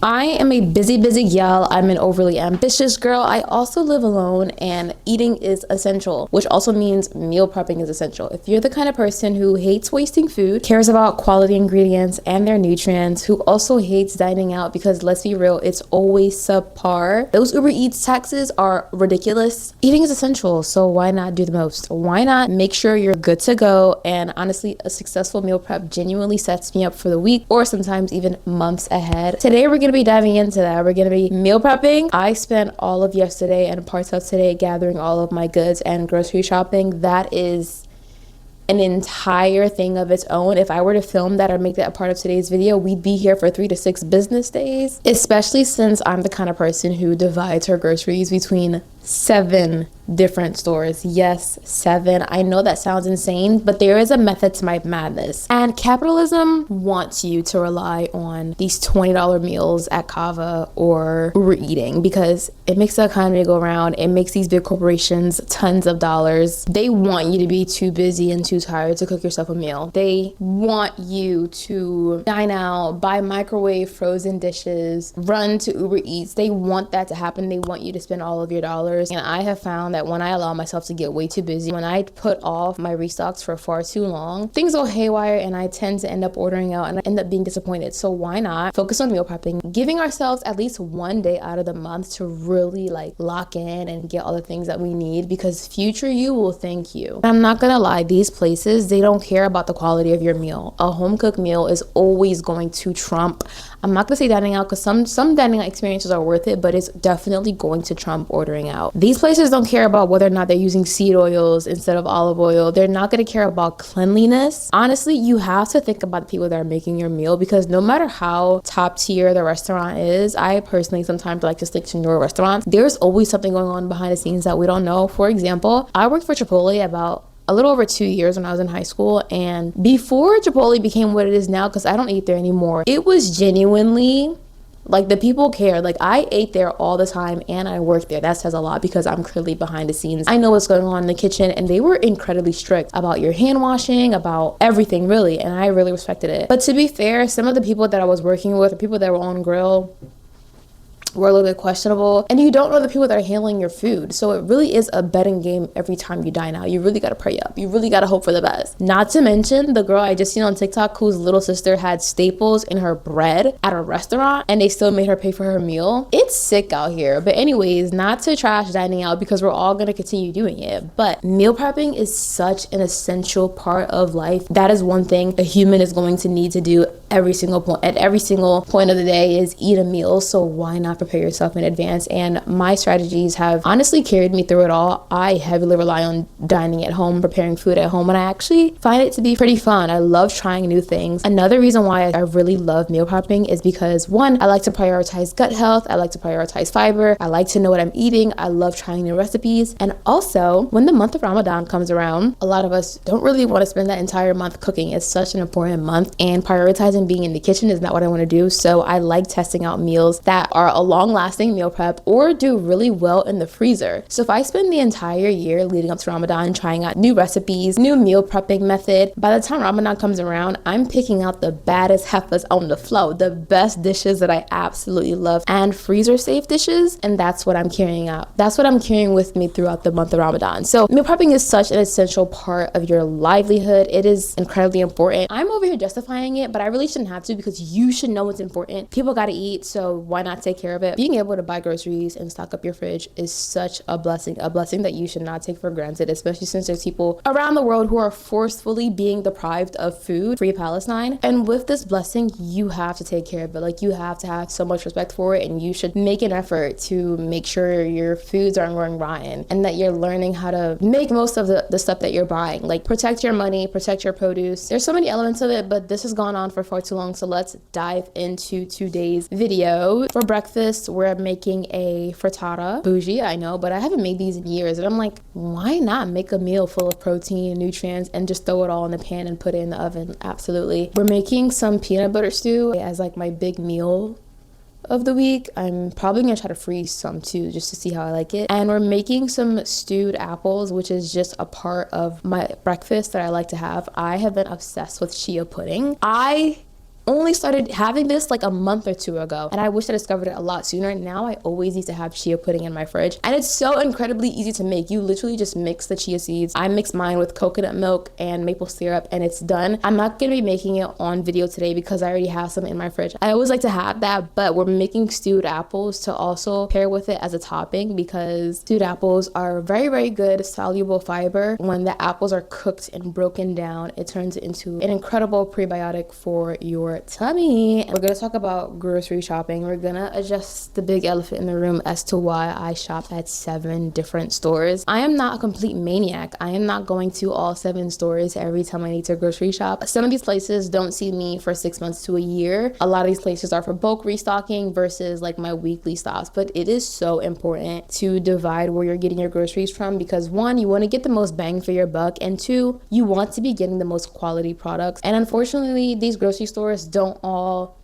I am a busy gal. I'm an overly ambitious girl. I also live alone, and eating is essential, which also means meal prepping is essential. If you're the kind of person who hates wasting food, cares about quality ingredients and their nutrients, who also hates dining out because, let's be real, it's always subpar. Those Uber Eats taxes are ridiculous. Eating is essential, so why not do the most? Why not make sure you're good to go? And honestly, a successful meal prep genuinely sets me up for the week or sometimes even months ahead. Today, we're going to be diving into that. We're going to be meal prepping. I spent all of yesterday and parts of today gathering all of my goods and grocery shopping. That is an entire thing of its own. If I were to film that or make that a part of today's video, we'd be here for 3 to 6 business days, especially since I'm the kind of person who divides her groceries between 7 different stores. Yes, 7. I know that sounds insane, but there is a method to my madness. And capitalism wants you to rely on these $20 meals at Kava or Uber Eating because it makes the economy go around. It makes these big corporations tons of dollars. They want you to be too busy and too tired to cook yourself a meal. They want you to dine out, buy microwave frozen dishes, run to Uber Eats. They want that to happen. They want you to spend all of your dollars. And I have found that when I allow myself to get way too busy, when I put off my restocks for far too long, things go haywire and I tend to end up ordering out and I end up being disappointed. So why not focus on meal prepping, giving ourselves at least one day out of the month to really lock in and get all the things that we need, because future you will thank you. I'm not gonna lie, these places, they don't care about the quality of your meal. A home cooked meal is always going to trump. I'm not gonna say dining out because some dining out experiences are worth it, but it's definitely going to trump ordering out. These places don't care about whether or not they're using seed oils instead of olive oil. They're not gonna care about cleanliness. Honestly, you have to think about the people that are making your meal, because no matter how top tier the restaurant is, I personally sometimes like to stick to newer restaurants. There's always something going on behind the scenes that we don't know. For example, I worked for Chipotle about a little over 2 years when I was in high school, and before Chipotle became what it is now, because I don't eat there anymore, it was genuinely the people cared. I ate there all the time and I worked there. That says a lot because I'm clearly behind the scenes. I know what's going on in the kitchen, and they were incredibly strict about your hand washing, about everything really, and I really respected it. But to be fair, some of the people that I was working with, the people that were on grill, were a little bit questionable, and you don't know the people that are handling your food. So it really is a betting game every time you dine out. You really got to pray up. You really got to hope for the best. Not to mention the girl I just seen on TikTok whose little sister had staples in her bread at a restaurant and they still made her pay for her meal. It's sick out here. But anyways, not to trash dining out because we're all going to continue doing it, but meal prepping is such an essential part of life. That is one thing a human is going to need to do every single point of the day is eat a meal. So why not prepare yourself in advance? And my strategies have honestly carried me through it all. I heavily rely on dining at home, preparing food at home, and I actually find it to be pretty fun. I love trying new things. Another reason why I really love meal prepping is because, one, I like to prioritize gut health. I like to prioritize fiber. I like to know what I'm eating. I love trying new recipes. And also, when the month of Ramadan comes around, a lot of us don't really want to spend that entire month cooking. It's such an important month, and prioritizing being in the kitchen is not what I want to do. So I like testing out meals that are a long-lasting meal prep or do really well in the freezer. So if I spend the entire year leading up to Ramadan trying out new recipes, new meal prepping method, by the time Ramadan comes around, I'm picking out the baddest heifers on the floor, the best dishes that I absolutely love, and freezer safe dishes, and that's what I'm carrying out. That's what I'm carrying with me throughout the month of Ramadan. So meal prepping is such an essential part of your livelihood. It is incredibly important. I'm over here justifying it, but I really shouldn't have to, because you should know what's important. People gotta eat, so why not take care of it? Being able to buy groceries and stock up your fridge is such a blessing that you should not take for granted, especially since there's people around the world who are forcefully being deprived of food. Free Palestine. And with this blessing, you have to take care of it. You have to have so much respect for it, and you should make an effort to make sure your foods aren't going rotten and that you're learning how to make most of the stuff that you're buying. Protect your money, protect your produce. There's so many elements of it, but this has gone on for far too long, so let's dive into today's video. For breakfast, we're making a frittata. Bougie, I know, but I haven't made these in years, and I'm like, why not make a meal full of protein and nutrients and just throw it all in the pan and put it in the oven? Absolutely. We're making some peanut butter stew as my big meal of the week. I'm probably gonna try to freeze some too, just to see how I like it. And we're making some stewed apples, which is just a part of my breakfast that I like to have. I have been obsessed with chia pudding. I only started having this like a month or two ago, and I wish I discovered it a lot sooner. Now I always need to have chia pudding in my fridge, and it's so incredibly easy to make. You literally just mix the chia seeds. I mix mine with coconut milk and maple syrup, and it's done. I'm not gonna be making it on video today because I already have some in my fridge. I always like to have that, but we're making stewed apples to also pair with it as a topping, because stewed apples are very, very good soluble fiber. When the apples are cooked and broken down, it turns into an incredible prebiotic for your tummy. And we're gonna talk about grocery shopping. We're gonna address the big elephant in the room as to why I shop at 7 different stores. I am not a complete maniac. I am not going to all 7 stores every time I need to grocery shop. Some of these places don't see me for 6 months to a year. A lot of these places are for bulk restocking versus like my weekly stops, but it is so important to divide where you're getting your groceries from, because 1, you want to get the most bang for your buck, and 2, you want to be getting the most quality products. And unfortunately, these grocery stores don't all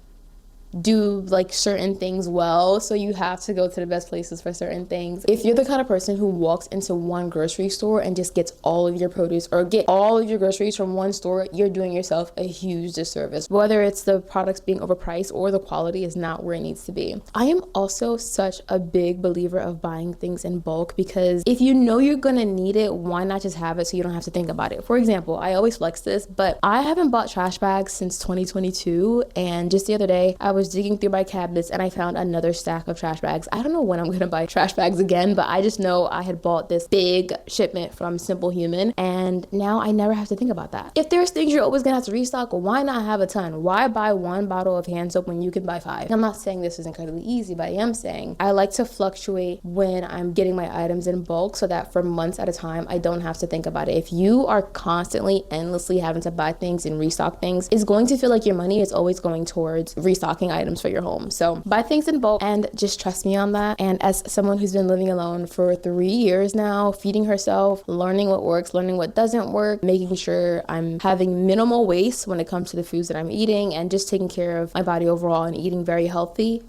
do like certain things well, so you have to go to the best places for certain things. If you're the kind of person who walks into one grocery store and just gets all of your produce or get all of your groceries from one store, you're doing yourself a huge disservice, whether it's the products being overpriced or the quality is not where it needs to be. I am also such a big believer of buying things in bulk, because if you know you're gonna need it, why not just have it so you don't have to think about it? For example, I always flex this, but I haven't bought trash bags since 2022, and just the other day I was digging through my cabinets and I found another stack of trash bags. I don't know when I'm gonna buy trash bags again, but I just know I had bought this big shipment from Simple Human, and now I never have to think about that. If there's things you're always gonna have to restock, why not have a ton? Why buy 1 bottle of hand soap when you can buy 5? I'm not saying this is incredibly easy, but I am saying I like to fluctuate when I'm getting my items in bulk so that for months at a time I don't have to think about it. If you are constantly endlessly having to buy things and restock things, it's going to feel like your money is always going towards restocking items for your home. So buy things in bulk and just trust me on that. And as someone who's been living alone for 3 years now, feeding herself, learning what works, learning what doesn't work, making sure I'm having minimal waste when it comes to the foods that I'm eating, and just taking care of my body overall and eating very healthy,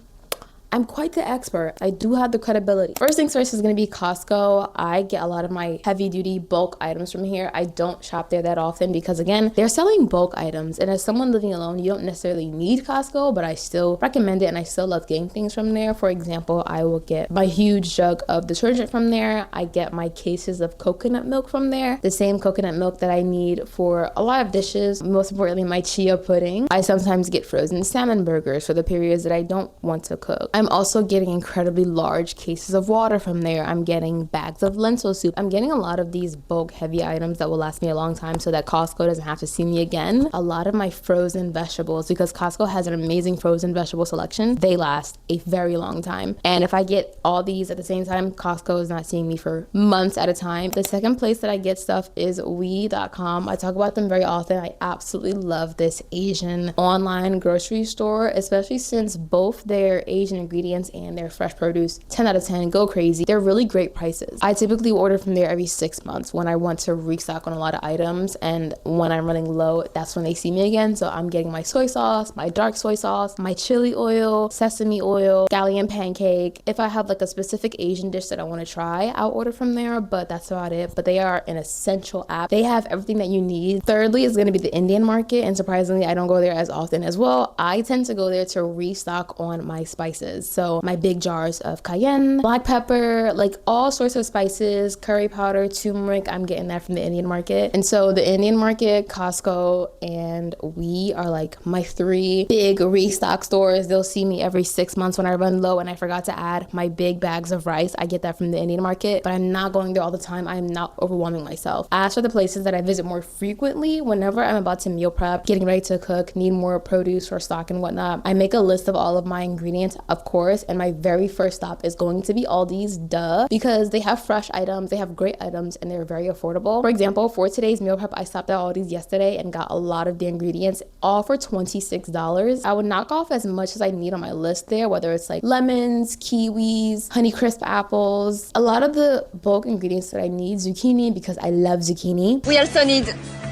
I'm quite the expert. I do have the credibility. First things first is gonna be Costco. I get a lot of my heavy duty bulk items from here. I don't shop there that often because, again, they're selling bulk items. And as someone living alone, you don't necessarily need Costco, but I still recommend it and I still love getting things from there. For example, I will get my huge jug of detergent from there. I get my cases of coconut milk from there. The same coconut milk that I need for a lot of dishes, most importantly, my chia pudding. I sometimes get frozen salmon burgers for the periods that I don't want to cook. I'm also getting incredibly large cases of water from there. I'm getting bags of lentil soup. I'm getting a lot of these bulk heavy items that will last me a long time so that Costco doesn't have to see me again. A lot of my frozen vegetables, because Costco has an amazing frozen vegetable selection, they last a very long time. And if I get all these at the same time, Costco is not seeing me for months at a time. The second place that I get stuff is we.com. I talk about them very often. I absolutely love this Asian online grocery store, especially since both their Asian ingredients and their fresh produce, 10 out of 10, go crazy. They're really great prices. I typically order from there every 6 months when I want to restock on a lot of items, and when I'm running low, that's when they see me again. So I'm getting my soy sauce, my dark soy sauce, my chili oil, sesame oil, scallion pancake. If I have like a specific Asian dish that I want to try, I'll order from there, but that's about it. But they are an essential app. They have everything that you need. Thirdly is going to be the Indian market, and surprisingly, I don't go there as often as well. I tend to go there to restock on my spices. So my big jars of cayenne, black pepper, like all sorts of spices, curry powder, turmeric, I'm getting that from the Indian market. And so the Indian market, Costco, and we are like my 3 big restock stores. They'll see me every 6 months when I run low and I forgot to add my big bags of rice. I get that from the Indian market, but I'm not going there all the time. I'm not overwhelming myself. As for the places that I visit more frequently, whenever I'm about to meal prep, getting ready to cook, need more produce or stock and whatnot, I make a list of all of my ingredients, of course, and my very first stop is going to be Aldi's, duh, because they have fresh items, they have great items, and they're very affordable. For example, for today's meal prep, I stopped at Aldi's yesterday and got a lot of the ingredients, all for $26. I would knock off as much as I need on my list there, whether it's like lemons, kiwis, Honeycrisp apples, a lot of the bulk ingredients that I need, zucchini, because I love zucchini. We also need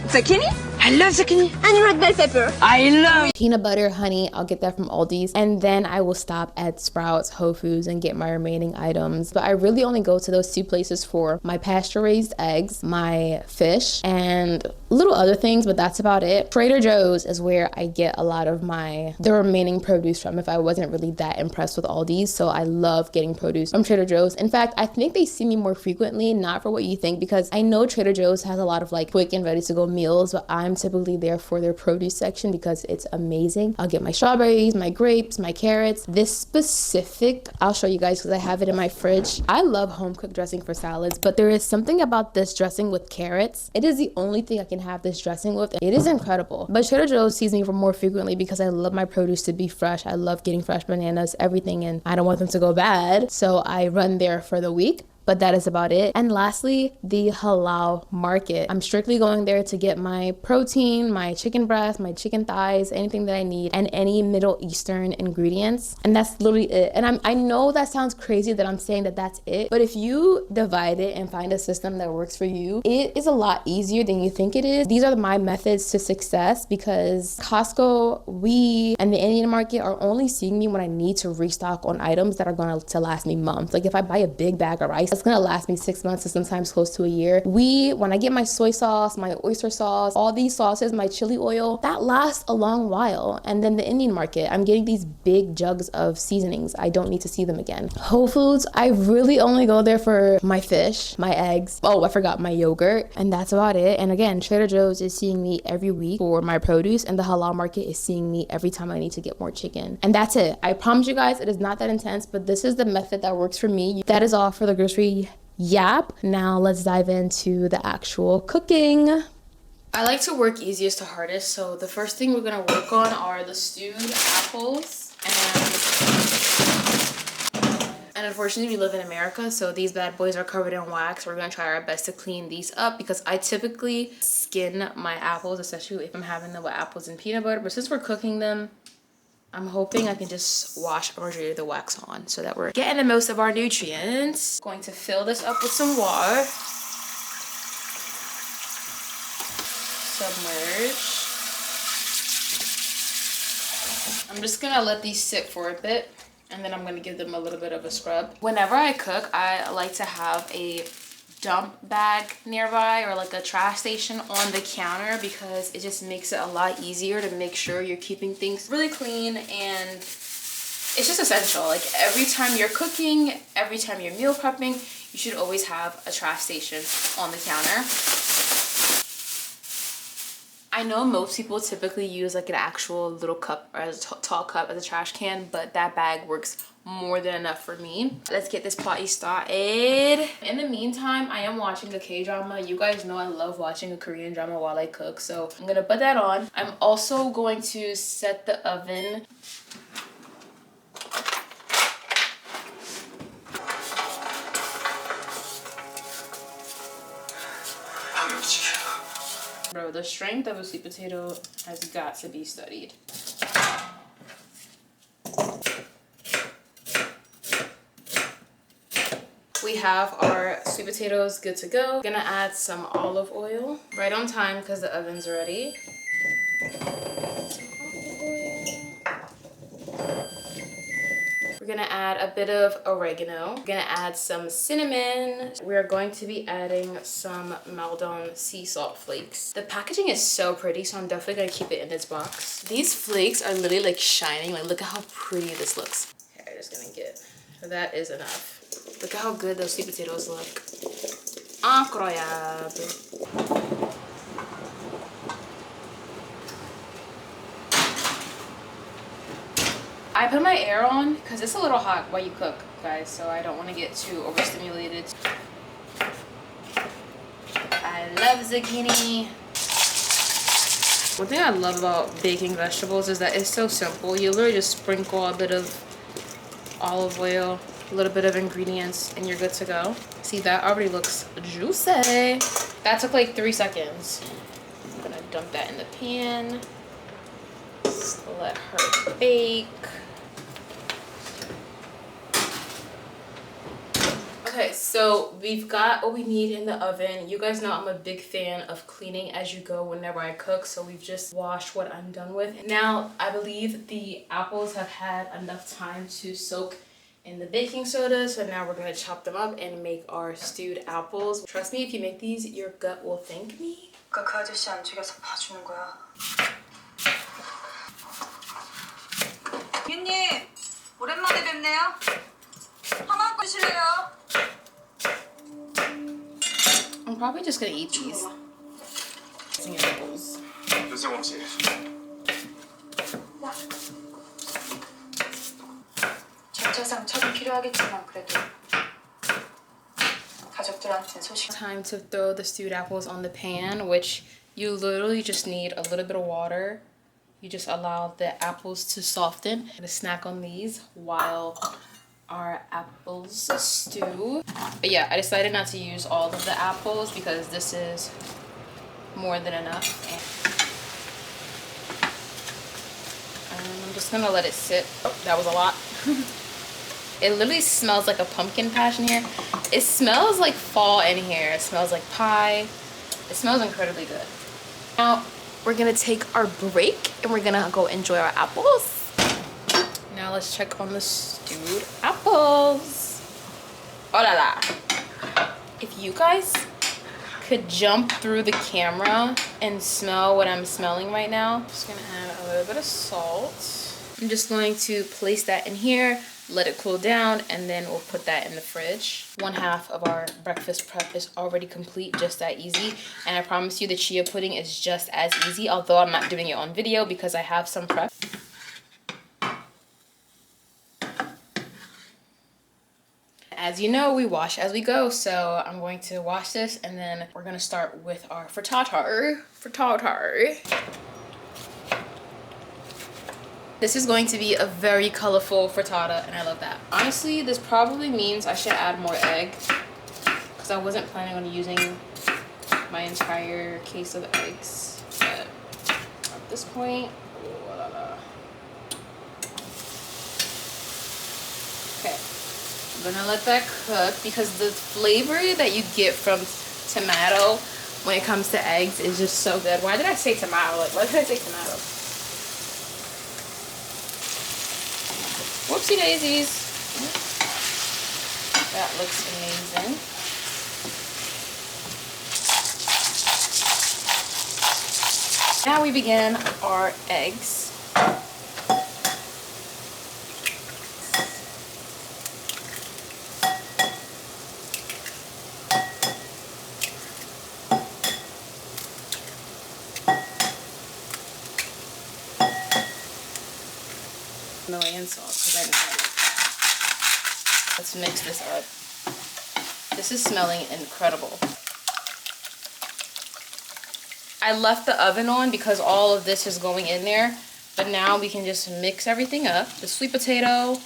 zucchini I love zucchini. And red bell pepper. I love Peanut butter, honey, I'll get that from Aldi's. And then I will stop at Sprouts, Whole Foods, and get my remaining items. But I really only go to those two places for my pasture-raised eggs, my fish, and little other things, but that's about it. Trader Joe's is where I get a lot of the remaining produce from if I wasn't really that impressed with Aldi's. So I love getting produce from Trader Joe's. In fact, I think they see me more frequently, not for what you think, because I know Trader Joe's has a lot of like quick and ready to go meals, but I'm typically there for their produce section because it's amazing. I'll get my strawberries, my grapes, my carrots. This specific, I'll show you guys because I have it in my fridge. I love home cooked dressing for salads, but there is something about this dressing with carrots. It is the only thing I can have this dressing with. It is incredible. But Trader Joe's sees me for more frequently because I love my produce to be fresh. I love getting fresh bananas, everything, and I don't want them to go bad. So I run there for the week. But that is about it. And lastly, the halal market. I'm strictly going there to get my protein, my chicken breast, my chicken thighs, anything that I need, and any Middle Eastern ingredients. And that's literally it. And I know that sounds crazy that I'm saying that that's it, but if you divide it and find a system that works for you, it is a lot easier than you think it is. These are my methods to success because Costco, and the Indian market are only seeing me when I need to restock on items that are going to last me months. Like if I buy a big bag of rice, it's gonna last me 6 months to sometimes close to a year. When I get my soy sauce, my oyster sauce, all these sauces, my chili oil, that lasts a long while. And then the Indian market, I'm getting these big jugs of seasonings. I don't need to see them again. Whole Foods, I really only go there for my fish, my eggs. Oh, I forgot my yogurt. And that's about it. And again, Trader Joe's is seeing me every week for my produce, and the halal market is seeing me every time I need to get more chicken. And that's it. I promise you guys, it is not that intense, but this is the method that works for me. That is all for the grocery yap. Now let's dive into the actual cooking. I like to work easiest to hardest, so the first thing we're gonna work on are the stewed apples. And unfortunately we live in America, so these bad boys are covered in wax. We're gonna try our best to clean these up because I typically skin my apples, especially if I'm having them with apples and peanut butter, but since we're cooking them, I'm hoping I can just wash a majority of the wax on so that we're getting the most of our nutrients. Going to fill this up with some water. Submerge. I'm just gonna let these sit for a bit and then I'm gonna give them a little bit of a scrub. Whenever I cook, I like to have a dump bag nearby or like a trash station on the counter because it just makes it a lot easier to make sure you're keeping things really clean, and it's just essential. Like every time you're cooking, every time you're meal prepping, you should always have a trash station on the counter. I know most people typically use like an actual little cup or a tall cup as a trash can, but that bag works more than enough for me. Let's get this party started. In the meantime, I am watching a K-drama. You guys know I love watching a Korean drama while I cook, so I'm gonna put that on. I'm also going to set the oven. Bro, the strength of a sweet potato has got to be studied. We have our sweet potatoes good to go. Gonna add some olive oil. Right on time because the oven's ready. We're gonna add a bit of oregano. We're gonna add some cinnamon. We're going to be adding some Maldon sea salt flakes. The packaging is so pretty, so I'm definitely gonna keep it in this box. These flakes are literally like shining. Like, look at how pretty this looks. Okay, I'm just gonna get, so that is enough. Look at how good those sweet potatoes look. Incroyable. I put my air on because it's a little hot while you cook, guys, so I don't want to get too overstimulated. I love zucchini. One thing I love about baking vegetables is that it's so simple. You literally just sprinkle a bit of olive oil, a little bit of ingredients, and you're good to go. See, that already looks juicy. That took like 3 seconds. I'm gonna dump that in the pan. Let her bake. Okay, so we've got what we need in the oven. You guys know I'm a big fan of cleaning as you go whenever I cook, so we've just washed what I'm done with. Now, I believe the apples have had enough time to soak in the baking soda, so now we're gonna chop them up and make our stewed apples. Trust me, if you make these, your gut will thank me. 그 아저씨 안 죽여서 봐주는 거야. 유님, 오랜만에 뵙네요. 하나 끄실래요? I'm probably just gonna eat these. Apples. 윤성범 씨. 절차상 첩이 필요하겠지만 그래도 가족들한테는 소식. Time to throw the stewed apples on the pan, which you literally just need a little bit of water. You just allow the apples to soften. I'm gonna snack on these while our apples stew. But yeah, I decided not to use all of the apples because this is more than enough. And I'm just gonna let it sit. Oh, that was a lot. It literally smells like a pumpkin patch in here. It smells like fall in here. It smells like pie. It smells incredibly good. Now, we're gonna take our break and we're gonna go enjoy our apples. Now let's check on the stewed apples. Oh la la. If you guys could jump through the camera and smell what I'm smelling right now, I'm just gonna add a little bit of salt. I'm just going to place that in here, let it cool down, and then we'll put that in the fridge. 1/2 of our breakfast prep is already complete, just that easy. And I promise you the chia pudding is just as easy, although I'm not doing it on video because I have some prep. As you know, we wash as we go, so I'm going to wash this and then we're gonna start with our frittata. This is going to be a very colorful frittata, and I love that. Honestly, this probably means I should add more egg because I wasn't planning on using my entire case of eggs. But at this point, oh, la, la. Okay, I'm gonna let that cook because the flavor that you get from tomato when it comes to eggs is just so good. Why did I say tomato? Like, why did I say tomato? Whoopsie daisies. That looks amazing. Now we begin our eggs. Himalayan salt because I know. Let's mix this up. This is smelling incredible. I left the oven on because all of this is going in there, but now we can just mix everything up. The sweet potato,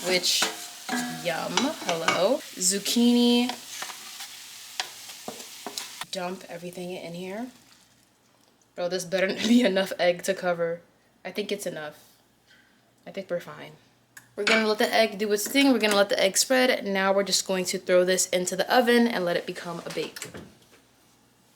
which, yum, hello. Zucchini. Dump everything in here. Bro, this better be enough egg to cover. I think it's enough. I think we're fine. We're gonna let the egg do its thing. We're gonna let the egg spread. Now we're just going to throw this into the oven and let it become a bake.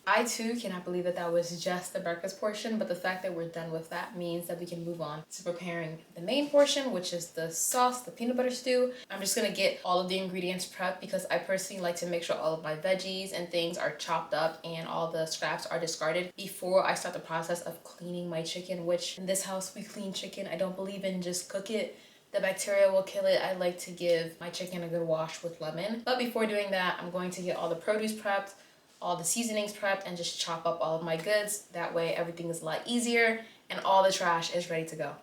I too cannot believe that that was just the breakfast portion, but the fact that we're done with that means that we can move on to preparing the main portion, which is the sauce, the peanut butter stew. I'm just gonna get all of the ingredients prepped because I personally like to make sure all of my veggies and things are chopped up and all the scraps are discarded before I start the process of cleaning my chicken, which in this house we clean chicken. I don't believe in just cook it. The bacteria will kill it. I like to give my chicken a good wash with lemon. But before doing that, I'm going to get all the produce prepped, all the seasonings prepped, and just chop up all of my goods. That way everything is a lot easier and all the trash is ready to go.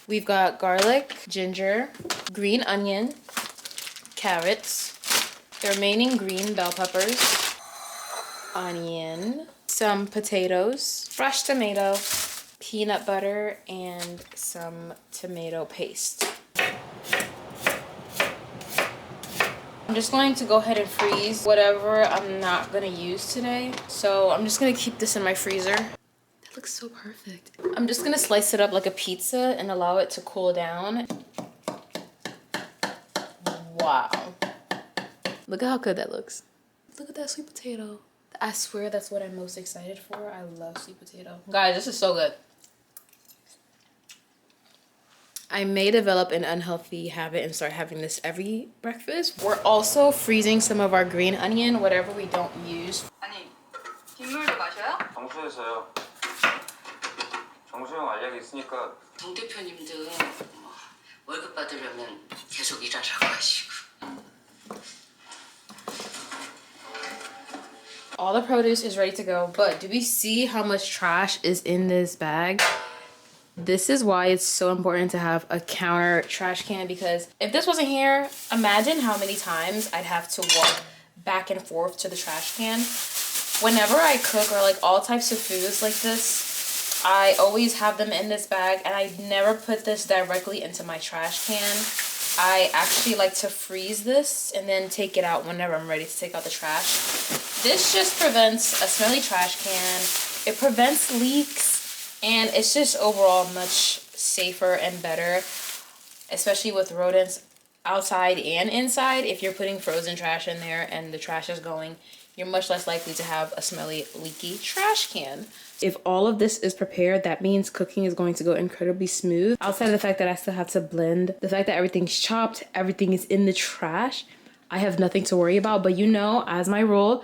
We've got garlic, ginger, green onion, carrots, the remaining green bell peppers, onion, some potatoes, fresh tomato, peanut butter, and some tomato paste. I'm just going to go ahead and freeze whatever I'm not gonna use today. So I'm just gonna keep this in my freezer. That looks so perfect. I'm just gonna slice it up like a pizza and allow it to cool down. Wow. Look at how good that looks. Look at that sweet potato. I swear that's what I'm most excited for. I love sweet potato. Guys, this is so good. I may develop an unhealthy habit and start having this every breakfast. We're also freezing some of our green onion, whatever we don't use. 아니, 빗물도 마셔요? 정수해서요. 정수형 알약이 있으니까. 정 대표님도 뭐 월급 받으려면 계속 일하라고 하시고. All the produce is ready to go, but do we see how much trash is in this bag? This is why it's so important to have a counter trash can, because if this wasn't here, imagine how many times I'd have to walk back and forth to the trash can. Whenever I cook or like all types of foods like this, I always have them in this bag, and I never put this directly into my trash can. I actually like to freeze this and then take it out whenever I'm ready to take out the trash. This just prevents a smelly trash can. It prevents leaks, and it's just overall much safer and better, especially with rodents outside and inside. If you're putting frozen trash in there and the trash is going, you're much less likely to have a smelly, leaky trash can. If all of this is prepared, that means cooking is going to go incredibly smooth. Outside of the fact that I still have to blend, the fact that everything's chopped, everything is in the trash, I have nothing to worry about. But you know, as my rule,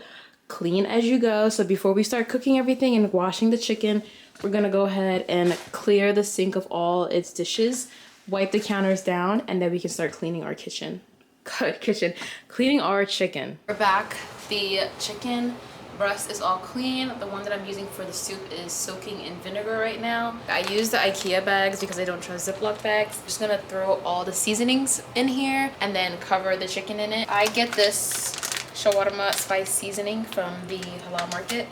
clean as you go. So before we start cooking everything and washing the chicken, we're gonna go ahead and clear the sink of all its dishes, wipe the counters down, and then we can start cleaning our cleaning our chicken. We're back. The chicken breast is all clean. The one that I'm using for the soup is soaking in vinegar right now. I use the IKEA bags because I don't trust Ziploc bags. I'm just gonna throw all the seasonings in here and then cover the chicken in it. I get this shawarma spice seasoning from the halal market.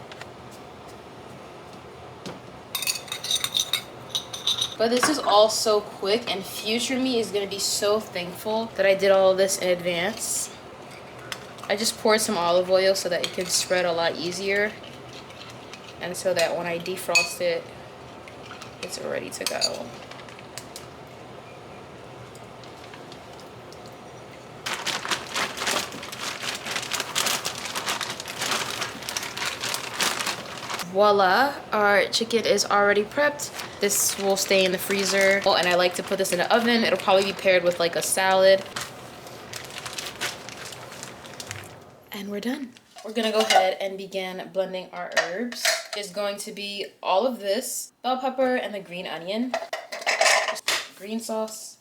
But this is all so quick, and future me is gonna be so thankful that I did all of this in advance. I just poured some olive oil so that it can spread a lot easier, and so that when I defrost it, it's ready to go. Voila, our chicken is already prepped. This will stay in the freezer. Oh, and I like to put this in the oven. It'll probably be paired with like a salad. And we're done. We're gonna go ahead and begin blending our herbs. It's going to be all of this, bell pepper and the green onion, green sauce,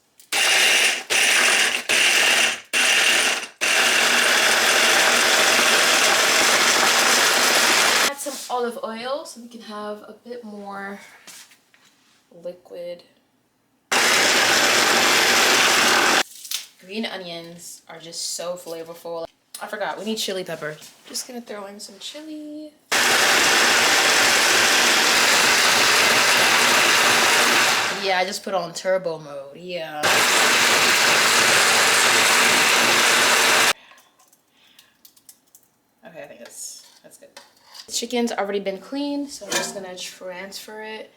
add some olive oil so we can have a bit more liquid. Green onions are just so flavorful. I forgot, we need chili pepper. Just gonna throw in some chili. Yeah, I just put on turbo mode, yeah. Okay, I think that's good. The chicken's already been cleaned, so I'm just gonna transfer it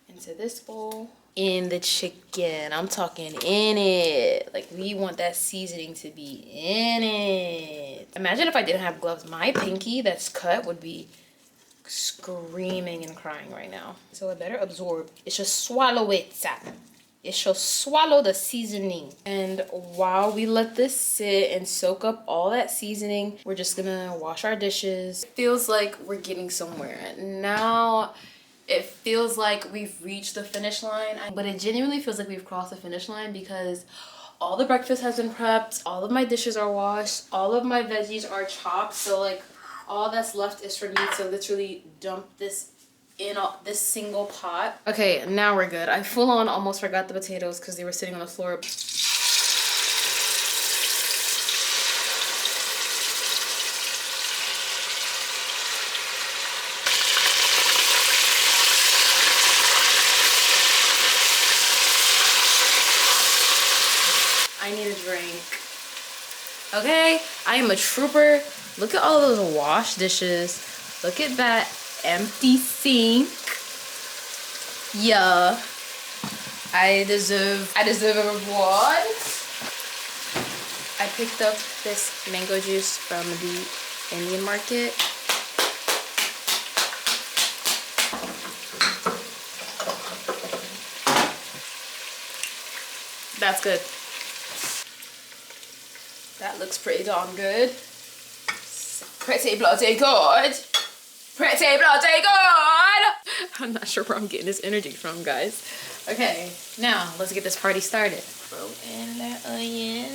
into this bowl. In the chicken, I'm talking in it. Like, we want that seasoning to be in it. Imagine if I didn't have gloves. My pinky that's cut would be screaming and crying right now. So it better absorb. It should swallow it. It should swallow the seasoning. And while we let this sit and soak up all that seasoning, we're just gonna wash our dishes. It feels like we're getting somewhere. Now, it feels like we've reached the finish line, but it genuinely feels like we've crossed the finish line because all the breakfast has been prepped, all of my dishes are washed, all of my veggies are chopped, so like all that's left is for me to literally dump this in this single pot. Okay, now we're good. I full on almost forgot the potatoes because they were sitting on the floor. I need a drink. Okay, I am a trooper. Look at all of those washed dishes. Look at that empty sink. Yeah, I deserve a reward. I picked up this mango juice from the Indian market. That's good. That looks pretty darn good. Pretty bloody good. Pretty bloody good. I'm not sure where I'm getting this energy from, guys. Okay, now let's get this party started. Throw in that onion.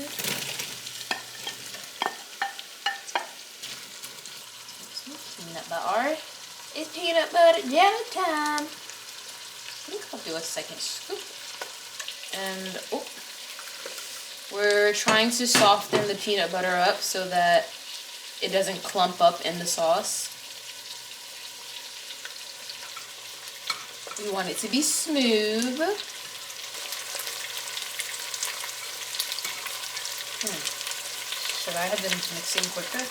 Some peanut butter. It's peanut butter jelly time. I think I'll do a second scoop. And oh, we're trying to soften the peanut butter up so that it doesn't clump up in the sauce. We want it to be smooth. Should I have been mixing quicker?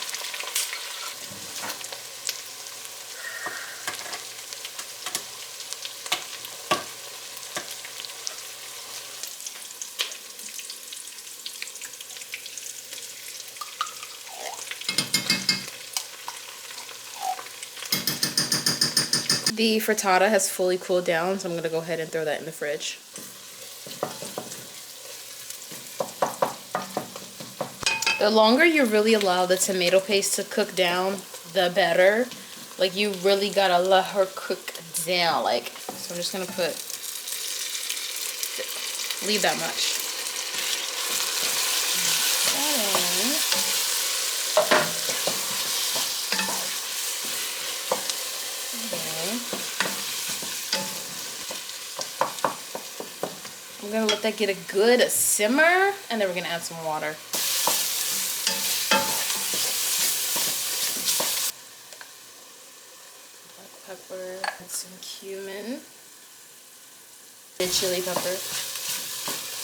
The frittata has fully cooled down, so I'm gonna go ahead and throw that in the fridge. The longer you really allow the tomato paste to cook down, the better. Like, you really gotta let her cook down. Like, so I'm just gonna leave that much. I'm gonna let that get a good simmer, and then we're gonna add some water. Black pepper, add some cumin, and chili pepper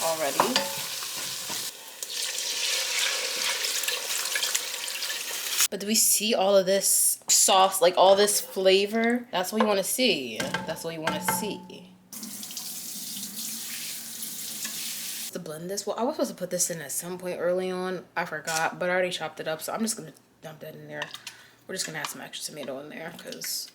already. But do we see all of this sauce, like all this flavor? That's what we want to see. That's what we want to see. To blend this, well, I was supposed to put this in at some point early on. I forgot, but I already chopped it up, so I'm just gonna dump that in there. We're just gonna add some extra tomato in there because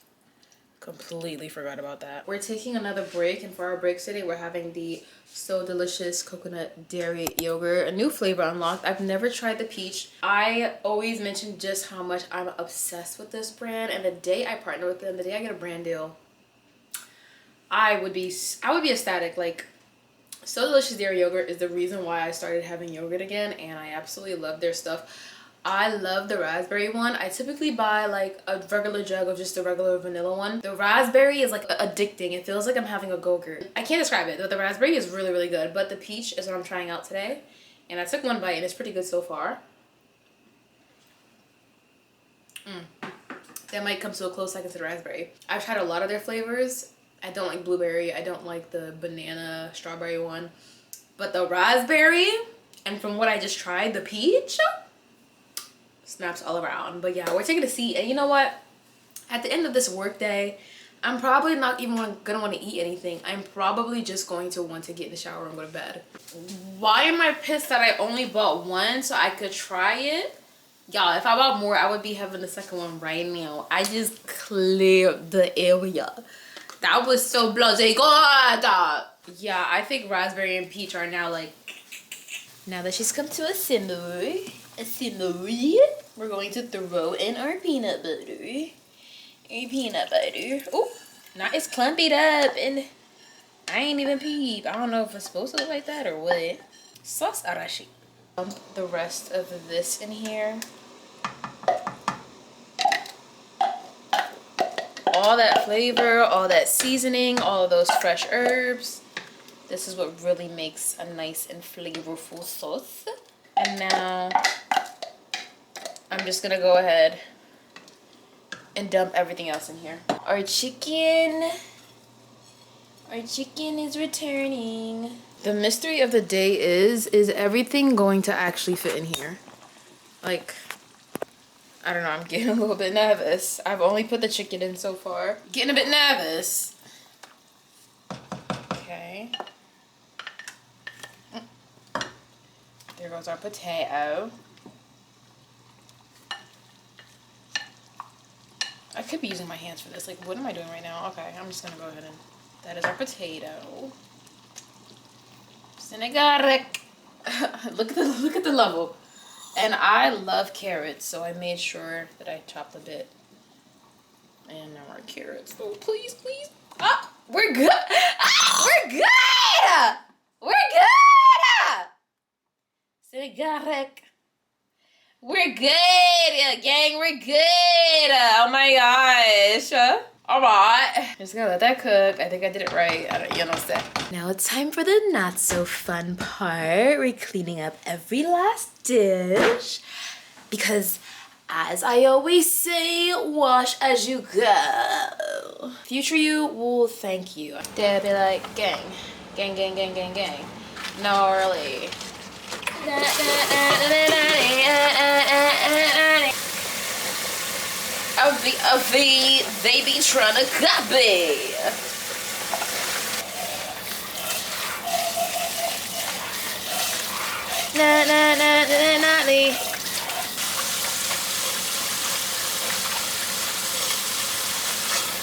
completely forgot about that. We're taking another break, and for our break today, we're having the So Delicious coconut dairy yogurt, a new flavor unlocked. I've never tried the peach. I always mention just how much I'm obsessed with this brand, and the day I partner with them, the day I get a brand deal, I would be ecstatic. Like, So Delicious dairy yogurt is the reason why I started having yogurt again, and I absolutely love their stuff. I love the raspberry one. I typically buy like a regular jug of just the regular vanilla one. The raspberry is like addicting. It feels like I'm having a go-gurt. I can't describe it, but the raspberry is really, really good. But the peach is what I'm trying out today, and I took one bite and it's pretty good so far. That might come to a close second to the raspberry. I've tried a lot of their flavors. I don't like blueberry. I don't like the banana strawberry one. But the raspberry, and from what I just tried, the peach, snaps all around. But yeah, we're taking a seat. And you know what? At the end of this work day, I'm probably not even gonna want to eat anything. I'm probably just going to want to get in the shower and go to bed. Why am I pissed that I only bought one so I could try it? Y'all, if I bought more, I would be having the second one right now. I just cleared the area. That was so bloody good. Yeah, I think raspberry and peach are now like... Now that she's come to a simmer, we're going to throw in our peanut butter. Oh, not as clumpied up, and I ain't even peep. I don't know if it's supposed to look like that or what. Sauce arachide. Dump the rest of this in here. All that flavor, all that seasoning, all of those fresh herbs. This is what really makes a nice and flavorful sauce. And now I'm just gonna go ahead and dump everything else in here. Our chicken is returning. The mystery of the day is everything going to actually fit in here? Like, I don't know, I'm getting a little bit nervous. I've only put the chicken in so far. Getting a bit nervous. Okay. There goes our potato. I could be using my hands for this. Like, what am I doing right now? Okay, I'm just gonna go ahead and... That is our potato. Senegarek. Look at the level. And I love carrots, so I made sure that I chopped a bit. And now our carrots. Oh, please, please. Ah, we're good. Ah, we're good. We're good. Senegarek. We're good, gang. We're good. Oh my gosh. All right. Just gonna let that cook. I think I did it right. I don't, you know what I'm saying. Now it's time for the not so fun part. We're cleaning up every last dish because, as I always say, wash as you go. Future you will thank you. They'll be like, gang, gang, gang, gang, gang, gang. Gnarly. They be trying to copy.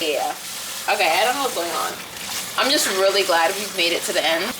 Yeah. Okay, I don't know what's going on. I'm just really glad we've made it to the end.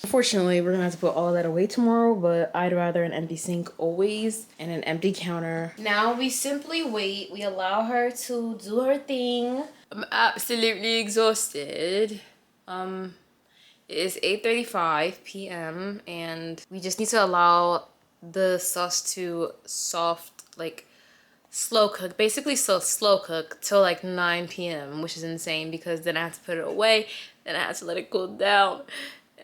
Unfortunately, we're gonna have to put all that away tomorrow, but I'd rather an empty sink always and an empty counter. Now we simply wait. We allow her to do her thing. I'm absolutely exhausted. It is 8:35 p.m. and we just need to allow the sauce to slow cook, basically slow cook till like 9 p.m., which is insane because then I have to put it away, then I have to let it cool down.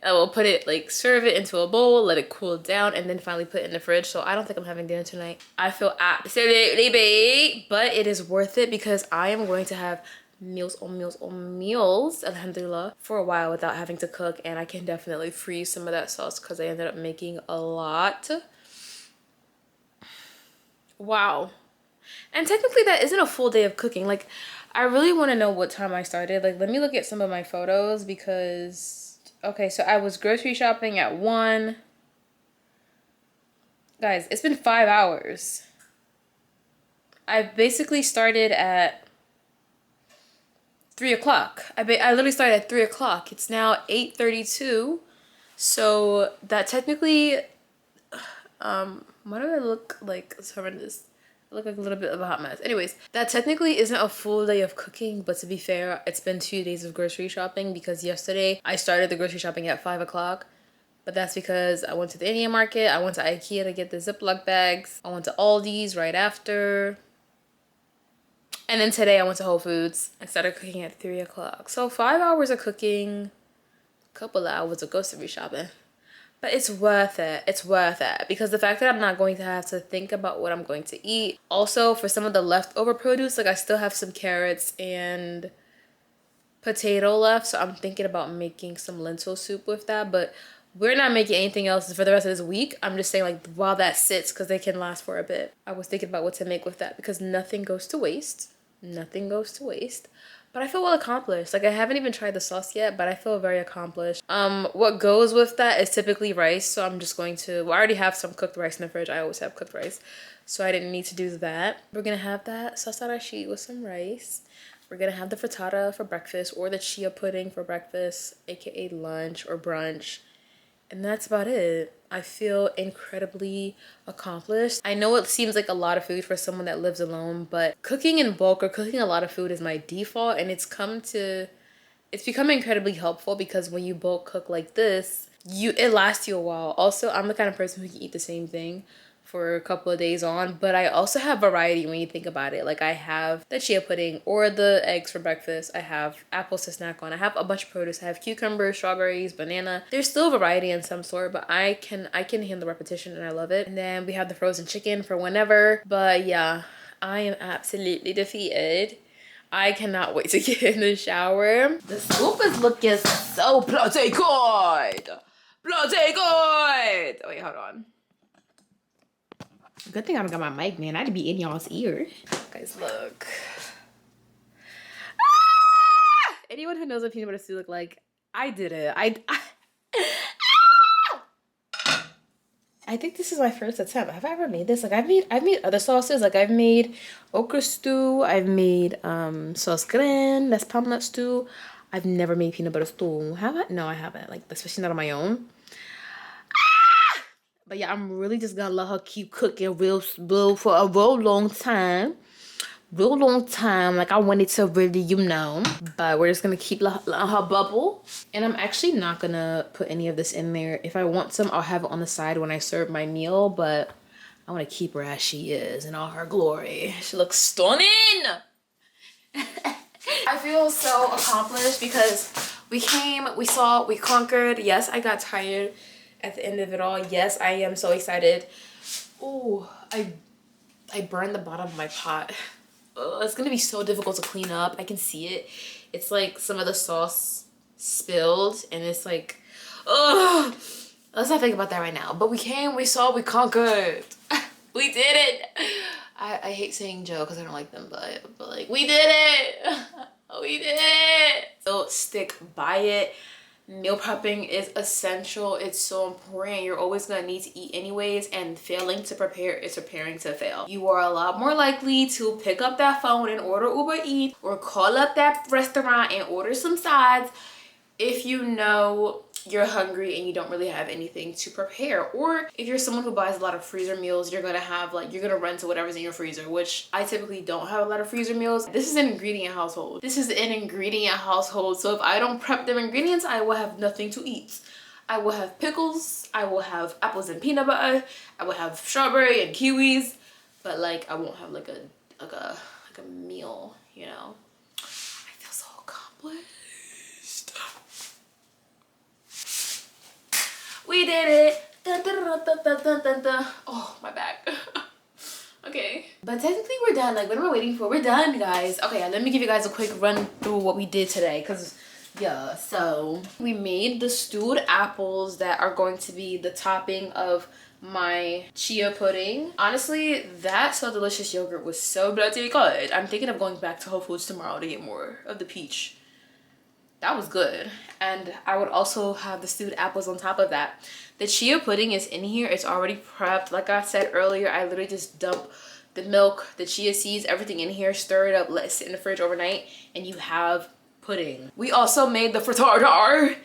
I will put it, serve it into a bowl, let it cool down, and then finally put it in the fridge. So I don't think I'm having dinner tonight. I feel absolutely beat, but it is worth it because I am going to have meals on meals on meals, alhamdulillah, for a while without having to cook. And I can definitely freeze some of that sauce because I ended up making a lot. Wow. And technically that isn't a full day of cooking. Like, I really want to know what time I started. Like, let me look at some of my photos because... Okay, so I was grocery shopping at 1. Guys, it's been 5 hours. I basically started at 3 o'clock. I literally started at 3 o'clock. It's now 8:32. So that technically, what do I look like? Let's horrendous. I look like a little bit of a hot mess. Anyways, that technically isn't a full day of cooking, but to be fair, it's been 2 days of grocery shopping because yesterday I started the grocery shopping at 5 o'clock. But that's because I went to the Indian market, I went to IKEA to get the Ziploc bags, I went to Aldi's right after. And then today I went to Whole Foods. I started cooking at 3 o'clock. So 5 hours of cooking, a couple of hours of grocery shopping. But it's worth it. It's worth it. Because the fact that I'm not going to have to think about what I'm going to eat. Also, for some of the leftover produce, I still have some carrots and potato left. So I'm thinking about making some lentil soup with that. But we're not making anything else for the rest of this week. I'm just saying, while that sits, because they can last for a bit. I was thinking about what to make with that because nothing goes to waste. Nothing goes to waste. But I feel well accomplished. I haven't even tried the sauce yet, but I feel very accomplished. What goes with that is typically rice. So I'm just going to, I already have some cooked rice in the fridge. I always have cooked rice. So I didn't need to do that. We're going to have that sauce arachide with some rice. We're going to have the frittata for breakfast or the chia pudding for breakfast, aka lunch or brunch. And that's about it. I feel incredibly accomplished. I know it seems like a lot of food for someone that lives alone, but cooking in bulk or cooking a lot of food is my default, and it's become incredibly helpful because when you bulk cook like this, it lasts you a while. Also, I'm the kind of person who can eat the same thing for a couple of days on, but I also have variety when you think about it. Like I have the chia pudding or the eggs for breakfast. I have apples to snack on. I have a bunch of produce. I have cucumbers, strawberries, banana. There's still variety in some sort, but I can handle repetition and I love it. And then we have the frozen chicken for whenever. But yeah, I am absolutely defeated. I cannot wait to get in the shower. The soup is looking so bloody good. Bloody good. Wait, hold on. Good thing I don't got my mic, man. I'd be in y'all's ear. Guys, look. Ah! Anyone who knows what peanut butter stew look like, I did it. I think this is my first attempt. Have I ever made this? Like I've made other sauces. Like I've made okra stew. I've made sauce graine, that's palm nut stew. I've never made peanut butter stew. Have I? No, I haven't. Like especially not on my own. But yeah, I'm really just gonna let her keep cooking real for a real long time. Like I want it to really, you know. But we're just gonna keep letting her bubble. And I'm actually not gonna put any of this in there. If I want some, I'll have it on the side when I serve my meal. But I want to keep her as she is in all her glory. She looks stunning. I feel so accomplished because we came, we saw, we conquered. Yes, I got tired at the end of it all. Yes, I am so excited. Oh, I burned the bottom of my pot. Ugh, it's gonna be so difficult to clean up. I can see it. It's like some of the sauce spilled and it's like, ugh. Let's not think about that right now. But we came, we saw, we conquered. We did it. I hate saying Joe because I don't like them, but like we did it. We did it. So stick by it. Meal prepping is essential. It's so important. You're always gonna need to eat anyways, and failing to prepare is preparing to fail. You are a lot more likely to pick up that phone and order Uber Eats or call up that restaurant and order some sides if you know you're hungry and you don't really have anything to prepare. Or if you're someone who buys a lot of freezer meals, you're gonna have like, you're gonna run to whatever's in your freezer, which I typically don't have a lot of freezer meals. This is an ingredient household. So if I don't prep them ingredients, I will have nothing to eat. I will have pickles, I will have apples and peanut butter, I will have strawberry and kiwis, but like I won't have like a meal, you know. I feel so accomplished. We did it. Dun, dun, dun, dun, dun, dun, dun, dun. Oh, my back. Okay. But technically we're done. Like, what am I waiting for? We're done, guys. Okay, let me give you guys a quick run through what we did today. Because, yeah, so we made the stewed apples that are going to be the topping of my chia pudding. Honestly, that So Delicious yogurt was so bloody good. I'm thinking of going back to Whole Foods tomorrow to get more of the peach. That was good. And I would also have the stewed apples on top of that. The chia pudding is in here. It's already prepped. Like I said earlier, I literally just dump the milk, the chia seeds, everything in here, stir it up, let it sit in the fridge overnight, and you have pudding. We also made the frittata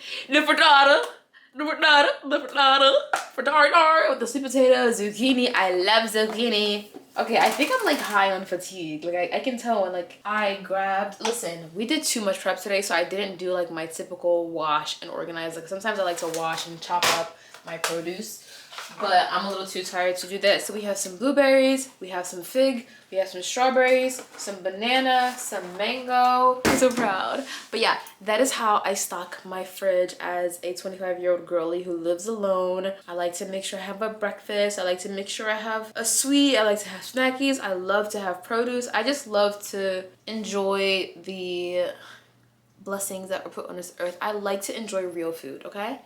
with the sweet potato, zucchini. I love zucchini. Okay, I think I'm like high on fatigue. Like I can tell when like I grabbed, listen, we did too much prep today, so I didn't do like my typical wash and organize. Like sometimes I like to wash and chop up my produce, but I'm a little too tired to do that. So we have some blueberries, we have some fig, we have some strawberries, some banana, some mango. I'm so proud. But yeah, that is how I stock my fridge as a 25-year-old girly who lives alone. I like to make sure I have a breakfast. I like to make sure I have a sweet. I like to have snackies. I love to have produce. I just love to enjoy the blessings that were put on this earth. I like to enjoy real food, okay?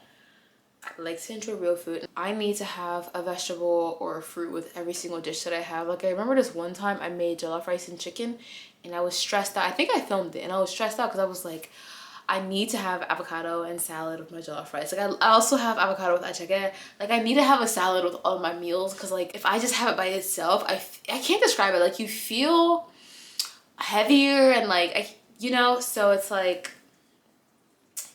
I like to enjoy real food. I need to have a vegetable or a fruit with every single dish that I have. Like I remember this one time I made jollof rice and chicken and I was stressed out. I think I filmed it and I was stressed out because I was like, I need to have avocado and salad with my jollof rice. Like I also have avocado with arachide. Like I need to have a salad with all my meals because like if I just have it by itself, I can't describe it. Like you feel heavier and like, you know, so it's like,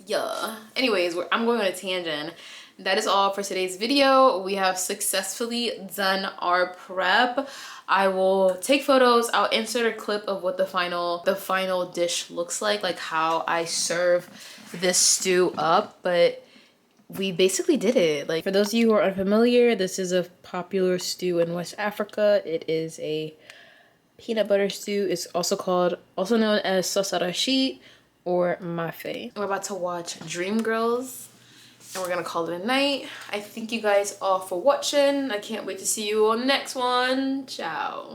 yeah. Anyways, I'm going on a tangent. That is all for today's video. We have successfully done our prep. I will take photos. I'll insert a clip of what the final dish looks like how I serve this stew up. But we basically did it. Like, for those of you who are unfamiliar, this is a popular stew in West Africa. It is a peanut butter stew. It's also known as sauce arachide or mafe. We're about to watch Dreamgirls and we're gonna call it a night. I thank you guys all for watching. I can't wait to see you on the next one. Ciao.